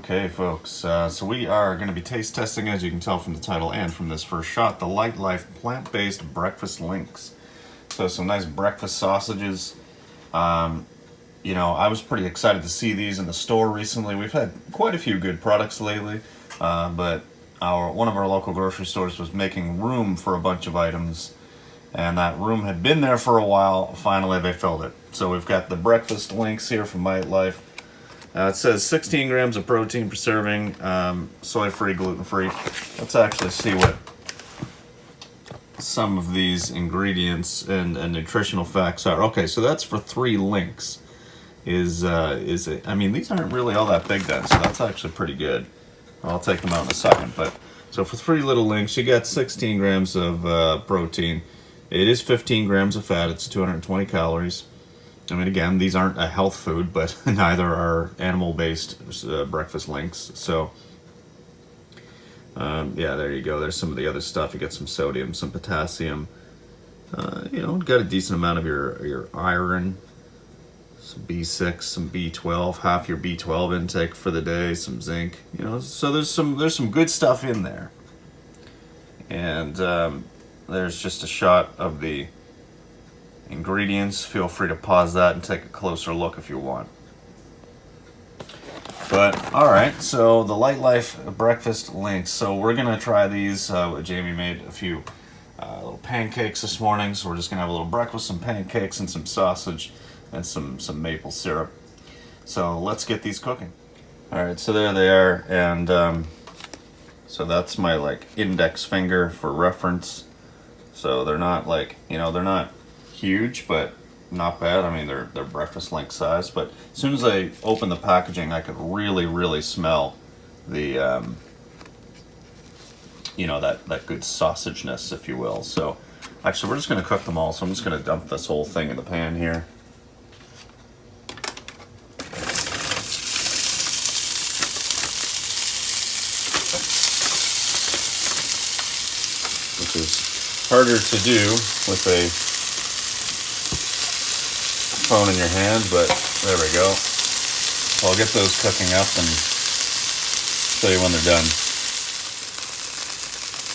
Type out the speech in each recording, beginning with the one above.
Okay, folks, so we are going to be taste testing, as you can tell from the title and from this first shot, the Lightlife plant-based breakfast links. So some nice breakfast sausages. I was pretty excited to see these in the store recently. We've had quite a few good products lately, but one of our local grocery stores was making room for a bunch of items, and that room had been there for a while. Finally, they filled it. So we've got the breakfast links here from Lightlife. It says 16 grams of protein per serving, soy-free, gluten-free. Let's actually see what some of these ingredients and nutritional facts are. Okay, so that's for 3 links. Is it? I mean, these aren't really all that big then, so that's actually pretty good. I'll take them out in a second. But so for 3 little links, you get 16 grams of protein. It is 15 grams of fat. It's 220 calories. I mean, again, these aren't a health food, but neither are animal-based breakfast links. So, yeah, there you go. There's some of the other stuff. You get some sodium, some potassium. Got a decent amount of your iron, some B6, some B12, half your B12 intake for the day, some zinc. So there's some good stuff in there. And there's just a shot of the ingredients. Feel free to pause that and take a closer look if you want. But alright, so the Lightlife breakfast links. So we're gonna try these. Jamie made a few little pancakes this morning, so we're just gonna have a little breakfast, some pancakes and some sausage and some maple syrup. So let's get these cooking. Alright, so there they are, and so that's my index finger for reference. So they're not they're not huge, but not bad. I mean, they're breakfast link size. But as soon as I opened the packaging, I could really smell the that good sausageness, if you will. So actually, we're just going to cook them all. So I'm just going to dump this whole thing in the pan here. Which is harder to do with a phone in your hand, but there we go. So I'll get those cooking up and show you when they're done.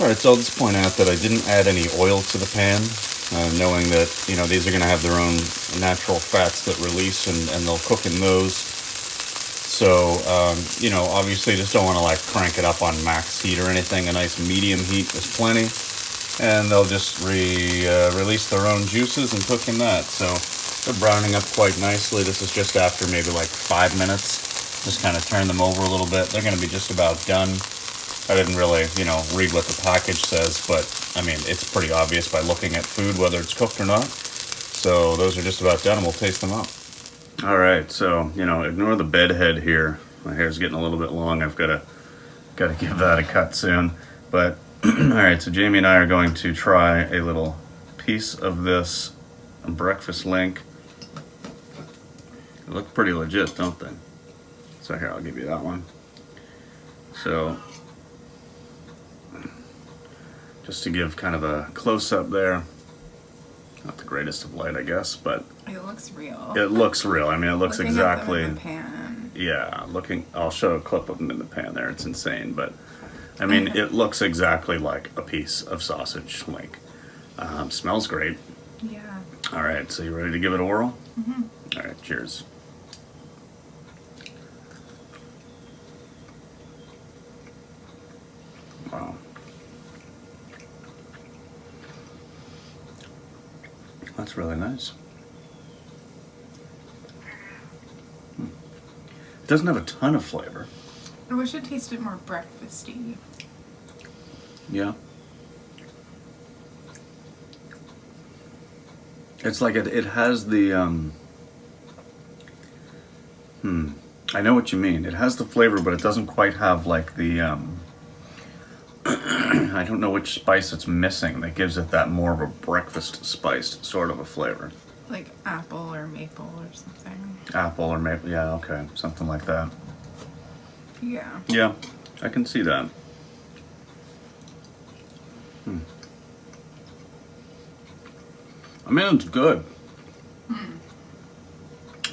Alright, so I'll just point out that I didn't add any oil to the pan, knowing that, these are going to have their own natural fats that release, and they'll cook in those. So, obviously you just don't want to crank it up on max heat or anything. A nice medium heat is plenty. And they'll just release their own juices and cook in that. So they're browning up quite nicely. This is just after maybe 5 minutes. Just kind of turn them over a little bit. They're going to be just about done. I didn't really, read what the package says, but I mean, it's pretty obvious by looking at food whether it's cooked or not. So those are just about done, and we'll taste them out. All right, so ignore the bed head here. My hair's getting a little bit long. I've got to give that a cut soon. But all right, so Jamie and I are going to try a little piece of this breakfast link. They look pretty legit, don't they? So here, I'll give you that one. So, just to give kind of a close-up there. Not the greatest of light, I guess, but it looks real. It looks real. I mean, it looks looking exactly. At them in the pan. Yeah, I'll show a clip of them in the pan there. It's insane, but I mean, it looks exactly like a piece of sausage link. Smells great. Yeah. All right, so you ready to give it a whirl? Mm-hmm. All right, cheers. Wow. That's really nice. It doesn't have a ton of flavor. I wish it tasted more breakfasty. Yeah. It's like it has the I know what you mean. It has the flavor, but it doesn't quite have the I don't know which spice it's missing that gives it that more of a breakfast spiced sort of a flavor. Like apple or maple or something. Apple or maple, yeah, okay, something like that. Yeah. Yeah, I can see that. I mean, it's good.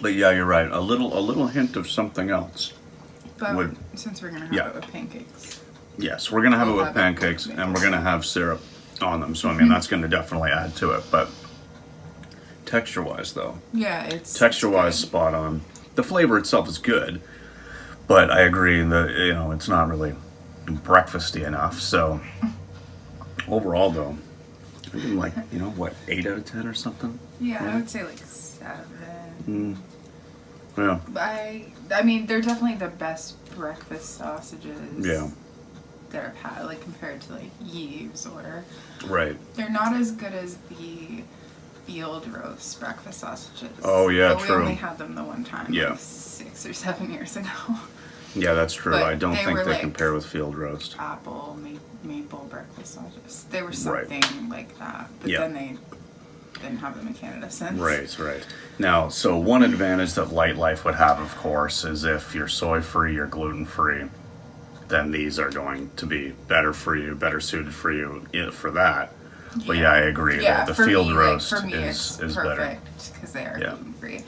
But yeah, you're right. A little hint of something else. But since we're gonna have it with pancakes. Yes, we're gonna have it We'll with have it pancakes, with and we're gonna have syrup on them. So I Mm-hmm. mean, that's gonna definitely add to it. But texture-wise, though, Yeah, it's texture-wise, good. spot on. The flavor itself is good, but I agree that it's not really breakfasty enough. So overall, though, I give them like 8 out of 10 or something. Yeah, Maybe? I would say like 7. Yeah. I mean, they're definitely the best breakfast sausages. Yeah. That I've had, like compared to like Yves or. Right. They're not as good as the field roast breakfast sausages. Oh yeah, but true. We only had them the one time, Yeah. like 6 or 7 years ago. Yeah, that's true. But I don't they think were, they like, compare with field roast. Apple maple breakfast sausages. They were Right. something like that, but Yeah. then they didn't have them in Canada since. Right. Now, so one advantage that Lightlife would have, of course, is if you're soy-free or gluten-free, then these are going to be better for you, better suited for you for that. But yeah, I agree. Yeah, the for field me, roast like, for me is it's better. perfect because they are Yeah. gluten free.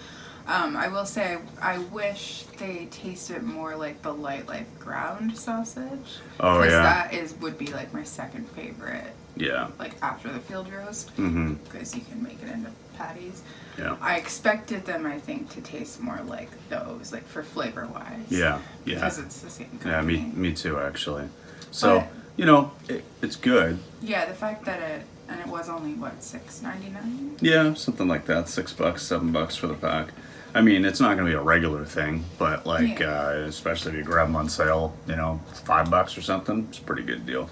I will say I wish they tasted more like the Lightlife ground sausage. Oh, Because yeah. that would be like my second favorite, Yeah. like after the field roast, Mm-hmm. because you can make it into patties. Yeah. I expected them, I think, to taste more like those, like for flavor wise. Yeah. Because it's the same Yeah, company. me too, actually. So, But- it's good. Yeah, the fact that it was only what, $6.99? Yeah, something like that. $6, $7 for the pack. I mean, it's not going to be a regular thing, but like, Yeah. especially if you grab them on sale, $5 or something, it's a pretty good deal.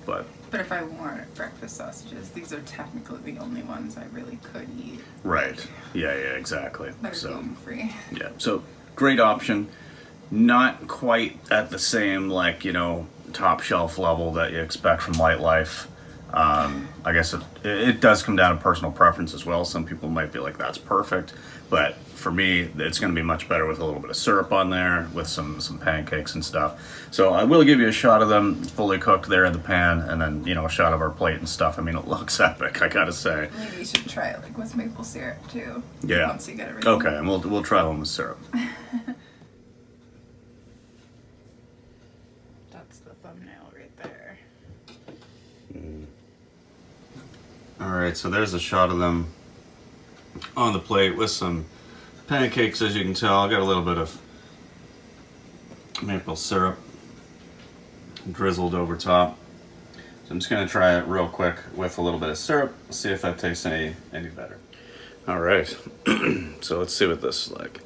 But But if I wanted breakfast sausages, these are technically the only ones I really could eat. right, yeah, exactly. That are So gluten free. yeah, so great option. Not quite at the same top shelf level that you expect from Lightlife. I guess it does come down to personal preference as well. Some people might be like, that's perfect. But for me, it's going to be much better with a little bit of syrup on there, with some pancakes and stuff. So I will give you a shot of them fully cooked there in the pan, and then, a shot of our plate and stuff. I mean, it looks epic, I gotta say. Maybe you should try it like with maple syrup too. Yeah. Once you get everything. Okay, and we'll try one with syrup. That's the thumbnail right there. All right, so there's a shot of them on the plate with some pancakes, as you can tell. I got a little bit of maple syrup drizzled over top. So I'm just gonna try it real quick with a little bit of syrup, see if that tastes any better. All right, so let's see what this is like.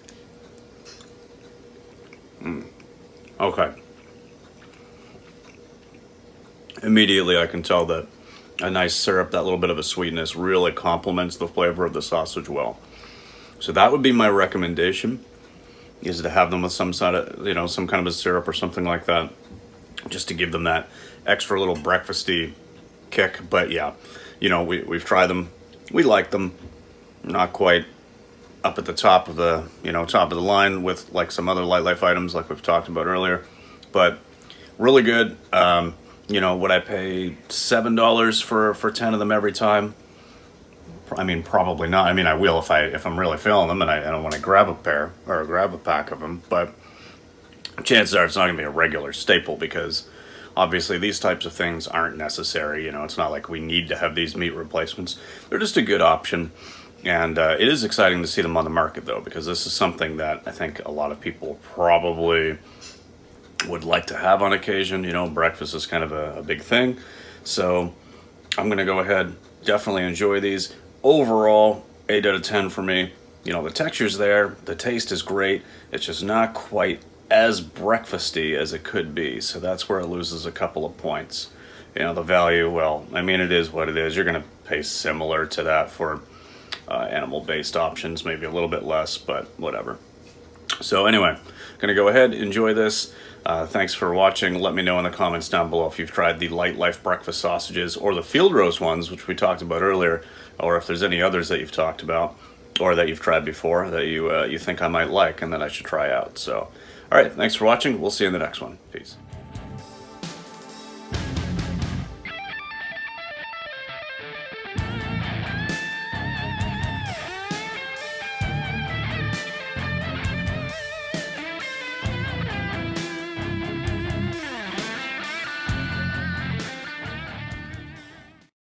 Okay. Immediately I can tell that a nice syrup, that little bit of a sweetness, really complements the flavor of the sausage well. So that would be my recommendation, is to have them with some sort of, some kind of a syrup or something like that, just to give them that extra little breakfasty kick. But yeah, we've tried them, we like them, not quite up at the top of the, top of the line with like some other Lightlife items like we've talked about earlier, but really good. Would I pay $7 for 10 of them every time? I mean, probably not. I mean, I will if I'm really feeling them and I don't want to grab a pair or grab a pack of them. But chances are it's not going to be a regular staple, because obviously these types of things aren't necessary. It's not like we need to have these meat replacements. They're just a good option. And it is exciting to see them on the market, though, because this is something that I think a lot of people probably would like to have on occasion. Breakfast is kind of a big thing. So I'm going to go ahead, definitely enjoy these. Overall, 8 out of 10 for me. The texture's there, the taste is great. It's just not quite as breakfasty as it could be. So that's where it loses a couple of points. The value, well, I mean, it is what it is. You're going to pay similar to that for animal-based options, maybe a little bit less, but whatever. So anyway, gonna go ahead, enjoy this. Thanks for watching. Let me know in the comments down below if you've tried the Lightlife breakfast sausages or the field roast ones, which we talked about earlier, or if there's any others that you've talked about or that you've tried before that you think I might like and that I should try out. So, all right, thanks for watching. We'll see you in the next one. Peace.